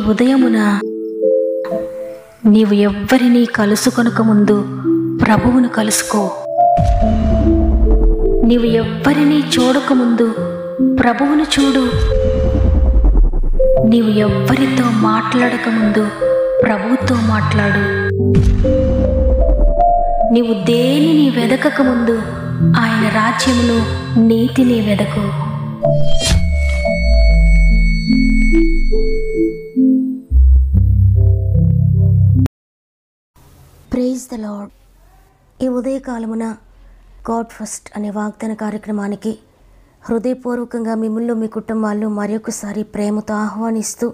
ఉదయమున నీవు ఎవ్వరినీ కలుసుకొనక ముందు ప్రభువును కలుసుకో. నీవు ఎవ్వరినీ చూడకముందు ప్రభువును చూడు. నీవు ఎవ్వరితో మాట్లాడకముందు ప్రభువుతో మాట్లాడు. నీవు దేనిని వెదకకముందు ఆయన రాజ్యమును నీతిని వెదకు. Praise the lord. ఈ ఉదయకాలమున గాడ్ ఫస్ట్ అనే వాగ్దాన కార్యక్రమానికి హృదయపూర్వకంగా మిమ్మల్ని మీ కుటుంబాల్లో మరొకసారి ప్రేమతో ఆహ్వానిస్తూ,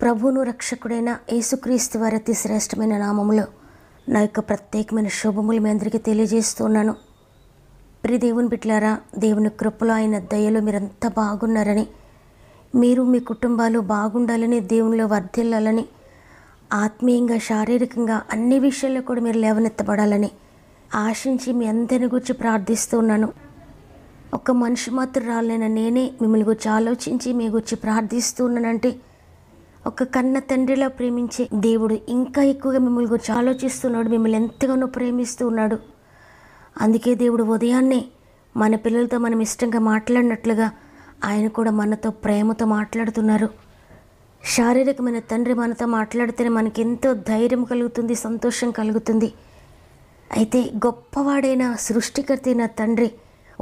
ప్రభువును రక్షకుడైన యేసుక్రీస్తు వారి అతి శ్రేష్టమైన నామములో నా యొక్క ప్రత్యేకమైన శుభములు మీ అందరికీ తెలియజేస్తున్నాను. ప్రియ దేవుని బిడ్డలారా, దేవుని కృపలో ఆయన దయలో మీరంతా బాగున్నారని, మీరు మీ కుటుంబాలు బాగుండాలని, దేవునిలో వర్ధిల్లాలని, ఆత్మీయంగా శారీరకంగా అన్ని విషయాల్లో కూడా మీరు లేవనెత్తబడాలని ఆశించి మీ అందరిని గురించి ప్రార్థిస్తున్నాను. ఒక మనిషి మాత్రురాలైన నేనే మిమ్మల్ని గురించి ఆలోచించి మీ గురించి ప్రార్థిస్తున్నానంటే, ఒక కన్న తండ్రిలా ప్రేమించే దేవుడు ఇంకా ఎక్కువగా మిమ్మల్ని గురించి ఆలోచిస్తున్నాడు, మిమ్మల్ని ఎంతగానో ప్రేమిస్తూ ఉన్నాడు. అందుకే దేవుడు ఉదయాన్నే మన పిల్లలతో మనం ఇష్టంగా మాట్లాడినట్లుగా ఆయన కూడా మనతో ప్రేమతో మాట్లాడుతున్నారు. శారీరకమైన తండ్రి మనతో మాట్లాడితేనే మనకి ఎంతో ధైర్యం కలుగుతుంది, సంతోషం కలుగుతుంది. అయితే గొప్పవాడైన సృష్టికర్త అయిన తండ్రి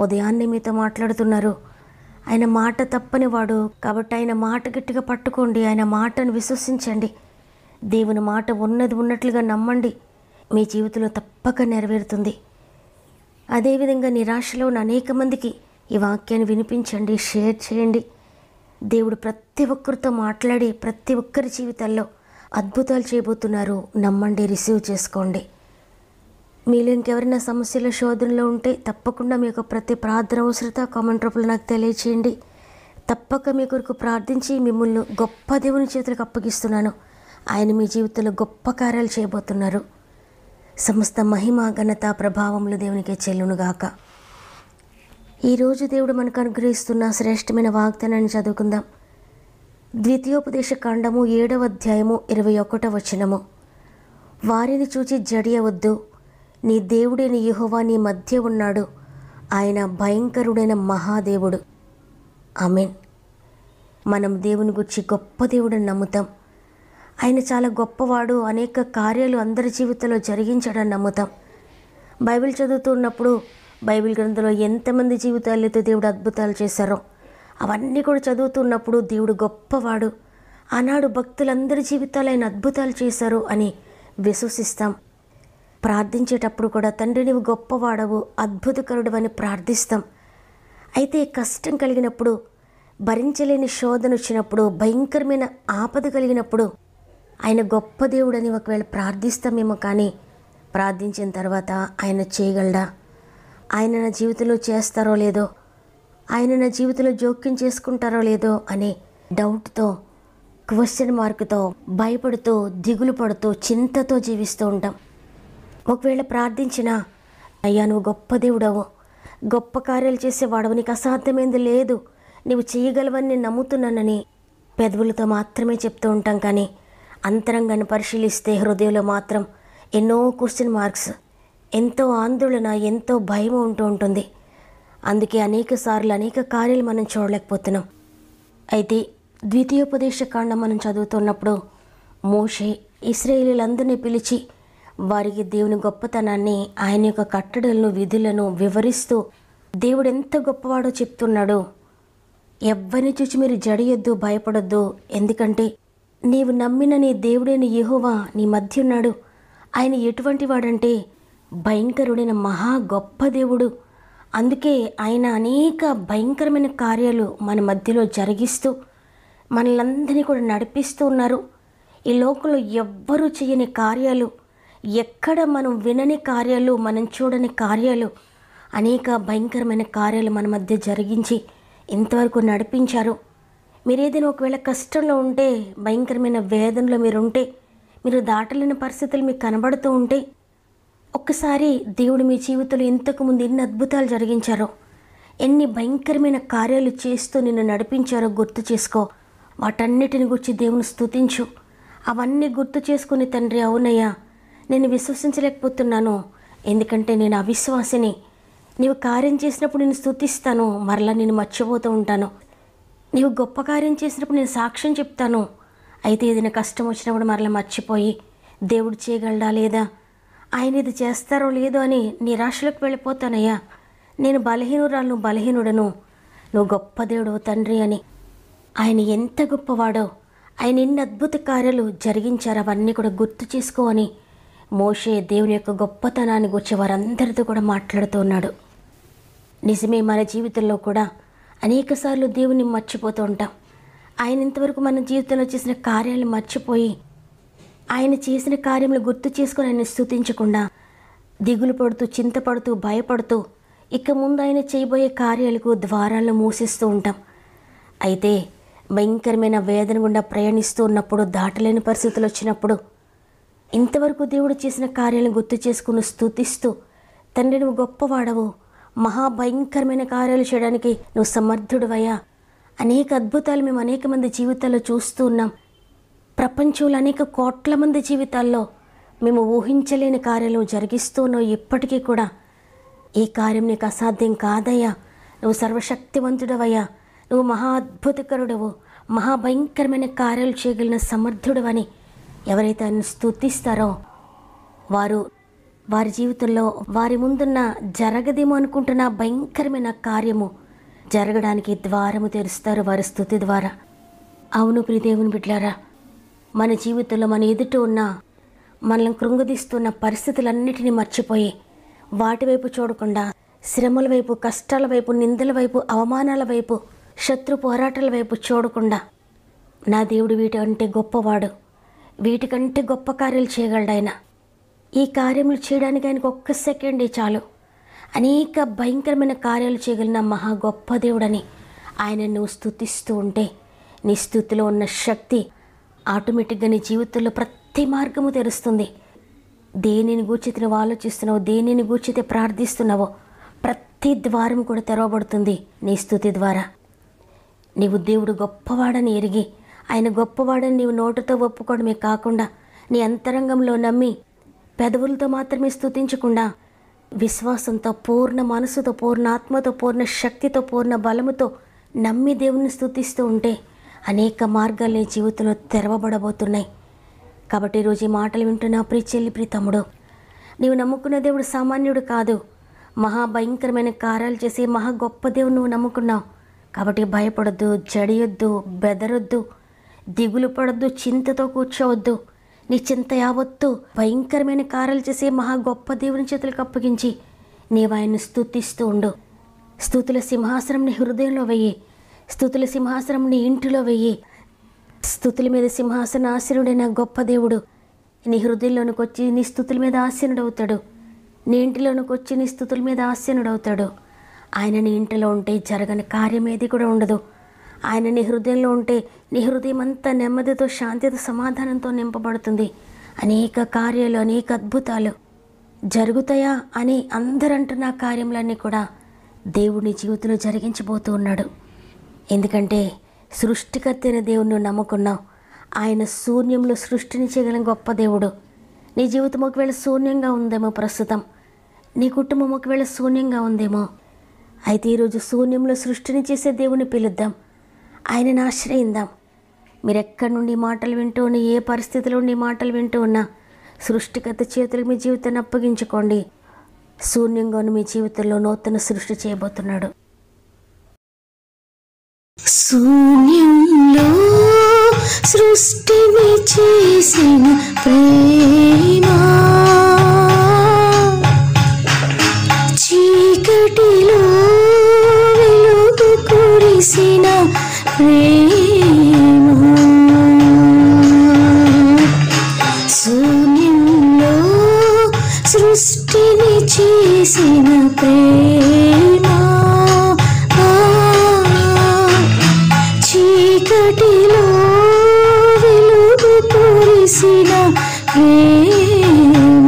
ఉదయాన్నే మీతో మాట్లాడుతున్నారు. ఆయన మాట తప్పని వాడు కాబట్టి ఆయన మాట గట్టిగా పట్టుకోండి, ఆయన మాటను విశ్వసించండి. దేవుని మాట ఉన్నది ఉన్నట్లుగా నమ్మండి, మీ జీవితంలో తప్పక నెరవేరుతుంది. అదేవిధంగా నిరాశలో ఉన్న అనేక మందికి ఈ వాక్యాన్ని వినిపించండి, షేర్ చేయండి. దేవుడు ప్రతి ఒక్కరితో మాట్లాడి ప్రతి ఒక్కరి జీవితాల్లో అద్భుతాలు చేయబోతున్నారు. నమ్మండి, రిసీవ్ చేసుకోండి. మీలో ఇంకెవరైనా సమస్యల శోధనలో ఉంటే తప్పకుండా మీ యొక్క ప్రతి ప్రార్థన అవసరత కామెంట్ రూపంలో నాకు తెలియచేయండి. తప్పక మీ కొరకు ప్రార్థించి మిమ్మల్ని గొప్ప దేవుని చేతులకు అప్పగిస్తున్నాను. ఆయన మీ జీవితంలో గొప్ప కార్యాలు చేయబోతున్నారు. సమస్త మహిమ ఘనత ప్రభావములు దేవునికే చెల్లునుగాక. ఈరోజు దేవుడు మనకు అనుగ్రహిస్తున్న శ్రేష్టమైన వాగ్దానాన్ని చదువుకుందాం. ద్వితీయోపదేశ కాండము 7వ అధ్యాయము 21వ వచనము. వారిని చూచి జడియవద్దు, నీ దేవుడైన యెహోవా నీ మధ్య ఉన్నాడు, ఆయన భయంకరుడైన మహాదేవుడు. ఆమేన్. మనం దేవుని గురించి గొప్ప దేవుడని నమ్ముతాం. ఆయన చాలా గొప్పవాడు, అనేక కార్యాలు అందరి జీవితంలో జరిగించాడని నమ్ముతాం. బైబిల్ చదువుతున్నప్పుడు బైబిల్ గ్రంథంలో ఎంతమంది జీవితాలతో దేవుడు అద్భుతాలు చేశారో అవన్నీ కూడా చదువుతున్నప్పుడు దేవుడు గొప్పవాడు, ఆనాడు భక్తులందరి జీవితాలు ఆయన అద్భుతాలు చేశారు అని విశ్వసిస్తాం. ప్రార్థించేటప్పుడు కూడా తండ్రి నీవు గొప్పవాడవు, అద్భుతకరుడు అని ప్రార్థిస్తాం. అయితే కష్టం కలిగినప్పుడు, భరించలేని శోధన వచ్చినప్పుడు, భయంకరమైన ఆపద కలిగినప్పుడు ఆయన గొప్ప దేవుడని ఒకవేళ ప్రార్థిస్తామేమో, కానీ ప్రార్థించిన తర్వాత ఆయన చేయగలడా, ఆయన నా జీవితంలో చేస్తారో లేదో, ఆయన నా జీవితంలో జోక్యం చేసుకుంటారో లేదో అనే డౌట్తో, క్వశ్చన్ మార్కుతో, భయపడుతూ, దిగులు పడుతూ, చింతతో జీవిస్తూ ఉంటాం. ఒకవేళ ప్రార్థించినా, అయ్యా నువ్వు గొప్ప దేవుడవు, గొప్ప కార్యాలు చేసేవాడవు, నీకు అసాధ్యమైంది లేదు, నీవు చేయగలవని నేను నమ్ముతున్నానని పెదవులతో మాత్రమే చెప్తూ ఉంటాం. కానీ అంతరంగాన్ని పరిశీలిస్తే హృదయంలో మాత్రం ఎన్నో క్వశ్చన్ మార్క్స్, ఎంతో ఆందోళన, ఎంతో భయం ఉంటూ ఉంటుంది. అందుకే అనేక సార్లు అనేక కార్యాలు మనం చూడలేకపోతున్నాం. అయితే ద్వితీయోపదేశ కాండం మనం చదువుతున్నప్పుడు మోషే ఇశ్రాయేలీయులందరినీ పిలిచి వారికి దేవుని గొప్పతనాన్ని, ఆయన యొక్క కట్టడలను, విధులను వివరిస్తూ దేవుడు ఎంత గొప్పవాడో చెప్తున్నాడు. ఎవ్వరిని చూసి మీరు జడియొద్దు, భయపడొద్దు, ఎందుకంటే నీవు నమ్మిన నీ దేవుడైన యెహోవా నీ మధ్య ఉన్నాడు. ఆయన ఎటువంటి వాడంటే భయంకరుడైన మహా గొప్ప దేవుడు. అందుకే ఆయన అనేక భయంకరమైన కార్యాలు మన మధ్యలో జరిగిస్తూ మనలందరినీ కూడా నడిపిస్తూ ఉన్నారు. ఈ లోకంలో ఎవ్వరూ చేయని కార్యాలు, ఎక్కడ మనం వినని కార్యాలు, మనం చూడని కార్యాలు, అనేక భయంకరమైన కార్యాలు మన మధ్య జరిగించి ఇంతవరకు నడిపించారు. మీరు ఏదైనా ఒకవేళ కష్టంలో ఉంటే, భయంకరమైన వేదనలో మీరుంటే, మీరు దాటలేని పరిస్థితులు మీకు కనబడుతూ ఉంటే, ఒక్కసారి దేవుడు మీ జీవితంలో ఇంతకుముందు ఎన్ని అద్భుతాలు జరిగించారో, ఎన్ని భయంకరమైన కార్యాలు చేస్తూ నిన్ను నడిపించారో గుర్తు చేసుకో. వాటన్నిటిని గురించి దేవుని స్తుతించు. అవన్నీ గుర్తు చేసుకుని, తండ్రి అవునయ్యా నేను విశ్వసించలేకపోతున్నాను, ఎందుకంటే నేను అవిశ్వాసిని. నీవు కార్యం చేసినప్పుడు నేను స్తుతిస్తాను, మరలా నేను మర్చిపోతూ ఉంటాను. నీవు గొప్ప కార్యం చేసినప్పుడు నేను సాక్ష్యం చెప్తాను, అయితే ఏదైనా కష్టం వచ్చినప్పుడు మరలా మర్చిపోయి దేవుడు చేయగలడా లేదా, ఆయన ఇది చేస్తారో లేదో అని నిరాశలోకి వెళ్ళిపోతానయ్యా. నేను బలహీనురాలను, బలహీనుడను, నువ్వు గొప్ప దేవుడు తండ్రి అని. ఆయన ఎంత గొప్పవాడో, ఆయన ఎన్ని అద్భుత కార్యాలు జరిగించారు అవన్నీ కూడా గుర్తు చేసుకోని మోషే దేవుని యొక్క గొప్పతనాన్ని గురించి వారందరితో కూడా మాట్లాడుతూ ఉన్నాడు. నిజమే, మన జీవితంలో కూడా అనేకసార్లు దేవుని మర్చిపోతూ ఉంటాం. ఆయన ఇంతవరకు మన జీవితంలో చేసిన కార్యాలను మర్చిపోయి, ఆయన చేసిన కార్యములు గుర్తు చేసుకొని ఆయన స్తుతించకుండా దిగులు పడుతూ, చింతపడుతూ, భయపడుతూ ఇక ముందు ఆయన చేయబోయే కార్యాలకు ద్వారాలను మూసిస్తూ ఉంటాం. అయితే భయంకరమైన వేదన గుండా ప్రయాణిస్తూ ఉన్నప్పుడు, దాటలేని పరిస్థితులు వచ్చినప్పుడు ఇంతవరకు దేవుడు చేసిన కార్యాలను గుర్తు చేసుకుని స్తుతిస్తూ, తండ్రి నువ్వు గొప్పవాడవు, మహాభయంకరమైన కార్యాలు చేయడానికి నువ్వు సమర్థుడివయ్యా, అనేక అద్భుతాలు మేము అనేక మంది జీవితాల్లో చూస్తూ ఉన్నాం. ప్రపంచంలో అనేక కోట్ల మంది జీవితాల్లో మేము ఊహించలేని కార్యాలను జరిగిస్తూ ఉన్నావు. ఇప్పటికీ కూడా ఈ కార్యం నీకు అసాధ్యం కాదయ్యా, నువ్వు సర్వశక్తివంతుడవయ్యా, నువ్వు మహా అద్భుతకరుడవు, మహాభయంకరమైన కార్యాలు చేయగలిగిన సమర్థుడవని ఎవరైతే ఆయన స్తుతిస్తారో వారి జీవితంలో వారి ముందున్న జరగదేమో అనుకుంటున్న భయంకరమైన కార్యము జరగడానికి ద్వారము తెరుస్తారు వారి స్తుతి ద్వారా. అవును ప్రియదేవుని బిడ్డలారా, మన జీవితంలో మన ఎదుట ఉన్న మనల్ని కృంగదీస్తున్న పరిస్థితులన్నిటినీ మర్చిపోయి వాటి వైపు చూడకుండా శ్రమల వైపు, కష్టాల వైపు, నిందల వైపు, అవమానాల వైపు, శత్రు పోరాటాల వైపు చూడకుండా నా దేవుడు వీటికంటే గొప్పవాడు, వీటికంటే గొప్ప కార్యాలు చేయగలడు ఆయన, ఈ కార్యములు చేయడానికి ఆయనకు ఒక్క సెకండే చాలు, అనేక భయంకరమైన కార్యాలు చేయగలిగిన మహా గొప్ప దేవుడని ఆయన నువ్వు స్తుతిస్తూ ఉంటే నీ స్తుతిలో ఉన్న శక్తి ఆటోమేటిక్గా నీ జీవితంలో ప్రతి మార్గము తెరుస్తుంది. దేనిని గూర్చితే నువ్వు ఆలోచిస్తున్నావో, దేనిని గూర్చితే ప్రార్థిస్తున్నావో ప్రతి ద్వారం కూడా తెరవబడుతుంది నీ స్తుతి ద్వారా. నీవు దేవుడు గొప్పవాడని ఎరిగి ఆయన గొప్పవాడని నీవు నోటితో ఒప్పుకోవడమే కాకుండా నీ అంతరంగంలో నమ్మి పెదవులతో మాత్రమే స్తుతించకుండా విశ్వాసంతో, పూర్ణ మనసుతో, పూర్ణ ఆత్మతో, పూర్ణ శక్తితో, పూర్ణ బలముతో నమ్మి దేవుని స్తుతిస్తూ ఉంటే అనేక మార్గాలు నీ జీవితంలో తెరవబడబోతున్నాయి. కాబట్టి ఈరోజు ఈ మాటలు వింటున్నా ప్రియ చెల్లి, ప్రియ తమ్ముడు, నీవు నమ్ముకున్న దేవుడు సామాన్యుడు కాదు, మహాభయంకరమైన కార్యాలు చేసే మహా గొప్ప దేవుడు నువ్వు నమ్ముకున్నావు. కాబట్టి భయపడొద్దు, జడియొద్దు, బెదరొద్దు, దిగులు పడొద్దు, చింతతో కూర్చోవద్దు. నీ చింత యావత్తు భయంకరమైన కార్యాలు చేసే మహా గొప్ప దేవుని చేతులకు అప్పగించి నీవు ఆయన్ని స్తుతిస్తూ ఉండు. స్తుతుల సింహాసనం నీ హృదయంలో వెయ్యి, స్తుతుల సింహాసనం నీ ఇంటిలో వెయ్యి. స్తుతుల మీద సింహాసనాసీనుడైన గొప్ప దేవుడు నీ హృదయంలోనికి వచ్చి నీ స్తుతుల మీద ఆసీనుడవుతాడు, నీ ఇంటిలోనికి వచ్చి నీ స్తుతుల మీద ఆసీనుడవుతాడు. ఆయన నీ ఇంటిలో ఉంటే జరగని కార్యం ఏది కూడా ఉండదు. ఆయన నీ హృదయంలో ఉంటే నీ హృదయం అంతా నెమ్మదితో, శాంతితో, సమాధానంతో నింపబడుతుంది. అనేక కార్యాలు, అనేక అద్భుతాలు జరుగుతాయా అని అందరూ అంటున్న కార్యములన్నీ కూడా దేవుడి జీవితంలో జరిగించబోతూ ఉన్నాడు. ఎందుకంటే సృష్టికర్త అయిన దేవుని నువ్వు నమ్ముకున్నావు. ఆయన శూన్యంలో సృష్టిని చేయగలిగిన గొప్ప దేవుడు. నీ జీవితం ఒకవేళ శూన్యంగా ఉందేమో, ప్రస్తుతం నీ కుటుంబం ఒకవేళ శూన్యంగా ఉందేమో, అయితే ఈరోజు శూన్యంలో సృష్టిని చేసే దేవుని పిలుద్దాం, ఆయనను ఆశ్రయిద్దాం. మీరు ఎక్కడి నుండి మాటలు వింటూ ఉన్నా, ఏ పరిస్థితిలో ఉండి మాటలు వింటూ ఉన్నా సృష్టికర్త చేతులకు మీ జీవితాన్ని అప్పగించుకోండి. శూన్యంగా మీ జీవితంలో నూతన సృష్టి చేయబోతున్నాడు. శూన్యంలో సృష్టిని చేసిన ప్రేమ, చీకటిలో వెలుగు కురిసిన ప్రేమ, శూన్యంలో సృష్టిని చేసిన ప్రేమ, చీకటిలో వెలుగు కురిసిన ప్రేమ,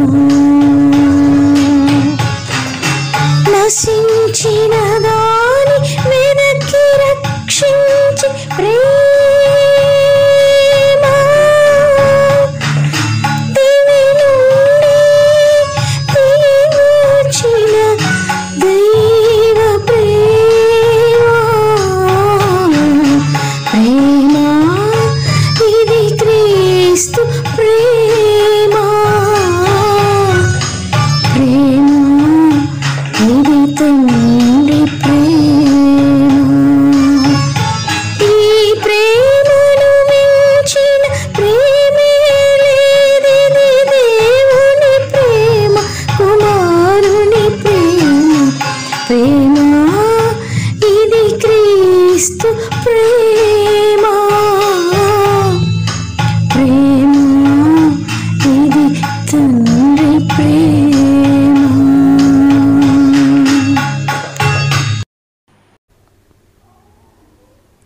నశించిన దాని వెనక్కి రక్షించి ప్రేమ,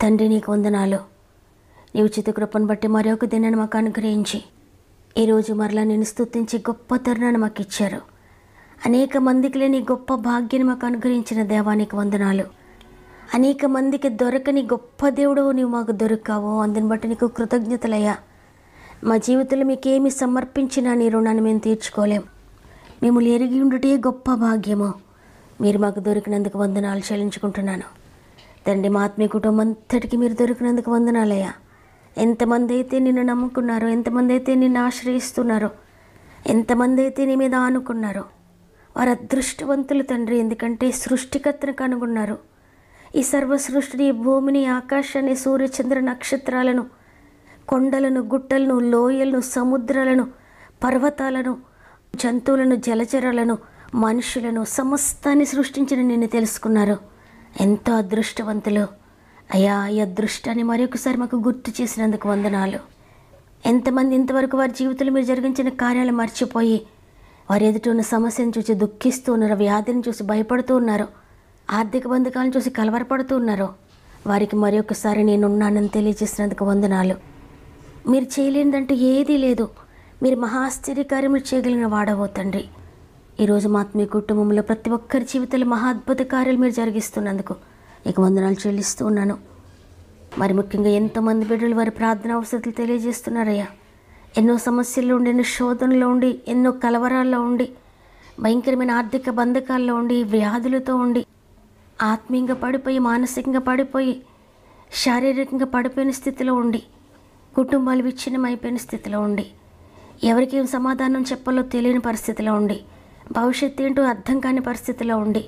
తండ్రి నీకు వందనాలు. నీ ఉచిత కృపను బట్టి మరొక దినాన్ని మాకు అనుగ్రహించి ఈరోజు మరలా నేను స్తుతించి గొప్ప తరుణాన్ని మాకు ఇచ్చారు. అనేక మందికి లేని గొప్ప భాగ్యాన్ని మాకు అనుగ్రహించిన దేవానికి వందనాలు. అనేక మందికి దొరకని గొప్ప దేవుడు నీవు మాకు దొరికావు. అందుని బట్టి నీకు కృతజ్ఞతలయ్యా. మా జీవితంలో మీకేమి సమర్పించినా నీ రుణాన్ని మేము తీర్చుకోలేం. మిమ్మల్ని ఎరిగి ఉండుటే గొప్ప భాగ్యము. మీరు మాకు దొరికినందుకు వందనాలు చెల్లించుకుంటున్నాను తండ్రి. మా ఆత్మీయ కుటుంబం అంతటికి మీరు దొరికినందుకు వందనాలయ్యా. ఎంతమంది అయితే నిన్ను నమ్ముకున్నారో, ఎంతమంది అయితే నిన్ను ఆశ్రయిస్తున్నారో, ఎంతమంది అయితే నీ మీద ఆనుకున్నారో వారు అదృష్టవంతులు తండ్రి. ఎందుకంటే సృష్టికర్తను కనుగొన్నారు. ఈ సర్వ సృష్టిని, భూమిని, ఆకాశాన్ని, సూర్యచంద్ర నక్షత్రాలను, కొండలను, గుట్టలను, లోయలను, సముద్రాలను, పర్వతాలను, జంతువులను, జలచరాలను, మనుషులను, సమస్తాన్ని సృష్టించిన నిన్ను తెలుసుకున్నారు. ఎంతో అదృష్టవంతులు అయ్యా. ఈ అదృష్టాన్ని మరొకసారి మాకు గుర్తు చేసినందుకు వందనాలు. ఎంతమంది ఇంతవరకు వారి జీవితంలో మీరు జరిగించిన కార్యాలు మర్చిపోయి వారు ఎదుట ఉన్న సమస్యను చూసి దుఃఖిస్తూ ఉన్నారు, వ్యాధిని చూసి భయపడుతూ ఉన్నారు, ఆర్థిక బంధకాలను చూసి కలవరపడుతూ ఉన్నారు. వారికి మరొకసారి నేనున్నానని తెలియజేసినందుకు వందనాలు. మీరు చేయలేనిదంటూ ఏదీ లేదు. మీరు మహా ఆశ్చర్యకార్యములు చేయగలిగిన వాడవో తండ్రి. ఈరోజు మా ఆత్మీయ కుటుంబంలో ప్రతి ఒక్కరి జీవితంలో మహా అద్భుత కార్యాలు మీరు జరిగిస్తున్నందుకు నీకు వందనాలు చెల్లిస్తూ ఉన్నాను. మరి ముఖ్యంగా ఎంతోమంది బిడ్డలు వారి ప్రార్థన అవసరాలు తెలియజేస్తున్నారయ్యా. ఎన్నో సమస్యల్లో ఉండి, ఎన్నో శోధనలో ఉండి, ఎన్నో కలవరాల్లో ఉండి, భయంకరమైన ఆర్థిక బంధకాల్లో ఉండి, వ్యాధులతో ఉండి, ఆత్మీయంగా పడిపోయి, మానసికంగా పడిపోయి, శారీరకంగా పడిపోయిన స్థితిలో ఉండి, కుటుంబాలు విచ్ఛిన్నమైపోయిన స్థితిలో ఉండి, ఎవరికి ఏం సమాధానం చెప్పాలో తెలియని పరిస్థితిలో ఉండి, భవిష్యత్తు ఏంటో అర్థం కాని పరిస్థితిలో ఉండి,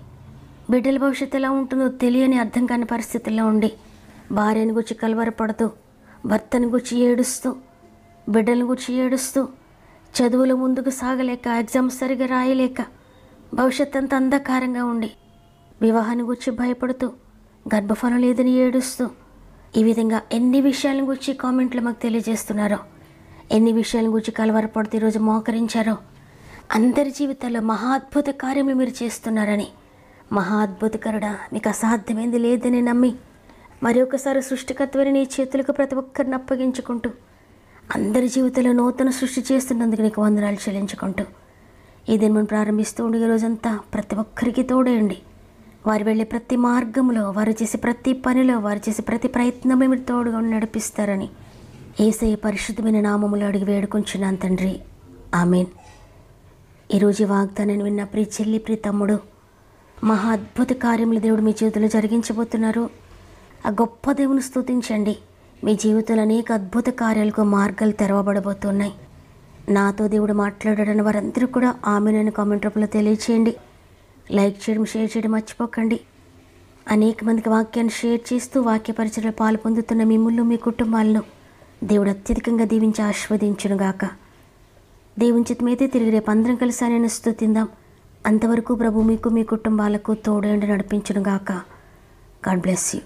బిడ్డల భవిష్యత్తు ఎలా ఉంటుందో తెలియని అర్థం కాని పరిస్థితుల్లో ఉండి, భార్యను గురించి కలవరపడుతూ, భర్తను గురించి ఏడుస్తూ, బిడ్డలను గురించి ఏడుస్తూ, చదువులో ముందుకు సాగలేక, ఎగ్జామ్స్ సరిగా రాయలేక, భవిష్యత్తు అంతా అంధకారంగా ఉండి, వివాహాన్ని గురించి భయపడుతూ, గర్భఫలం లేదని ఏడుస్తూ, ఈ విధంగా ఎన్ని విషయాల గురించి కామెంట్లు మాకు తెలియజేస్తున్నారో, ఎన్ని విషయాల గురించి కలవరపడుతూ ఈరోజు మోకరించారో, అందరి జీవితాల్లో మహా అద్భుత కార్యములు మీరు చేస్తున్నారని, మహా అద్భుతకరుడా, మీకు అసాధ్యమైంది లేదని నమ్మి మరి ఒకసారి సృష్టికర్తవని నీ చేతులకు ప్రతి ఒక్కరిని అప్పగించుకుంటూ అందరి జీవితంలో నూతన సృష్టి చేస్తున్నందుకు నీకు వందనాలు చెల్లించుకుంటూ ఈ దినం ప్రారంభిస్తూ ఉండే రోజంతా ప్రతి ఒక్కరికి తోడేయండి. వారు వెళ్ళే ప్రతి మార్గంలో, వారు చేసే ప్రతి పనిలో, వారు చేసే ప్రతి ప్రయత్నమే మీరు తోడుగా నడిపిస్తారని యేసయ్య పరిశుద్ధమైన నామములో అడిగి వేడుకుంటున్నాను తండ్రి. ఆమేన్. ఈరోజు వాగ్దానాన్ని విన్న ప్రియ చెల్లి, ప్రియ తమ్ముడు, మహా అద్భుత కార్యములు దేవుడు మీ జీవితంలో జరిగించబోతున్నారు. ఆ గొప్ప దేవుని స్తుతించండి. మీ జీవితంలో అనేక అద్భుత కార్యాలకు మార్గాలు తెరవబడబోతున్నాయి. నాతో దేవుడు మాట్లాడాడని వారందరూ కూడా ఆమెనని కామెంట్ రూపంలో తెలియచేయండి. లైక్ చేయడం, షేర్ చేయడం మర్చిపోకండి. అనేక మందికి వాక్యాన్ని షేర్ చేస్తూ వాక్య పరిచయలో పాలు పొందుతున్న మిమ్మల్ని, మీ కుటుంబాలను దేవుడు అత్యధికంగా దీవించి ఆశీర్వదించునుగాక. దేవుని చిత్తమైతే తిరిగి రేపు అందరం కలిసి ఆయన స్తుతిందాం. అంతవరకు ప్రభు మీకు, మీ కుటుంబాలకు తోడేండి నడిపించునుగాక. God bless you.